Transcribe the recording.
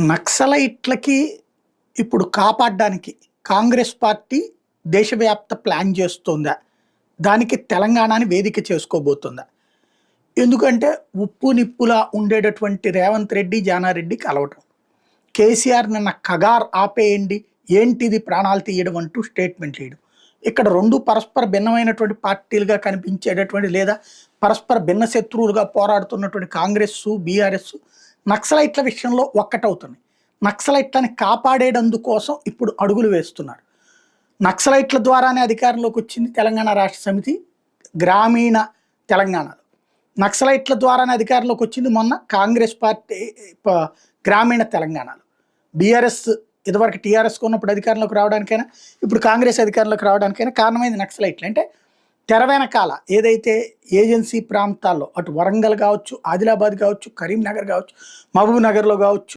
నక్సలైట్లకి ఇప్పుడు కాపాడడానికి కాంగ్రెస్ పార్టీ దేశవ్యాప్త ప్లాన్ చేస్తుందా? దానికి తెలంగాణని వేదిక చేసుకోబోతుందా? ఎందుకంటే ఉప్పు నిప్పులా ఉండేటటువంటి రేవంత్ రెడ్డి, జానారెడ్డి కలవటం. కేసీఆర్ నిన్న కగార్ ఆపేయండి, ఏంటిది ప్రాణాలు తీయడం అంటూ స్టేట్మెంట్లు ఇయడం. ఇక్కడ రెండు పరస్పర భిన్నమైనటువంటి పార్టీలుగా కనిపించేటటువంటి లేదా పరస్పర భిన్న శత్రువులుగా పోరాడుతున్నటువంటి కాంగ్రెస్, బీఆర్ఎస్ నక్సలైట్ల విషయంలో ఒక్కటవుతున్నాయి. నక్సలైట్లని కాపాడేటందుకోసం ఇప్పుడు అడుగులు వేస్తున్నారు. నక్సలైట్ల ద్వారానే అధికారంలోకి వచ్చింది తెలంగాణ రాష్ట్ర సమితి గ్రామీణ తెలంగాణలో. నక్సలైట్ల ద్వారానే అధికారంలోకి వచ్చింది మొన్న కాంగ్రెస్ పార్టీ గ్రామీణ తెలంగాణలో. బీఆర్ఎస్ ఇదివరకు టీఆర్ఎస్కి ఉన్నప్పుడు అధికారంలోకి రావడానికైనా, ఇప్పుడు కాంగ్రెస్ అధికారంలోకి రావడానికైనా కారణమైంది నక్సలైట్లు. అంటే తెర వెనకాల ఏదైతే ఏజెన్సీ ప్రాంతాల్లో అటు వరంగల్ కావచ్చు, ఆదిలాబాద్ కావచ్చు, కరీంనగర్ కావచ్చు, మహబూబ్ నగర్లో కావచ్చు,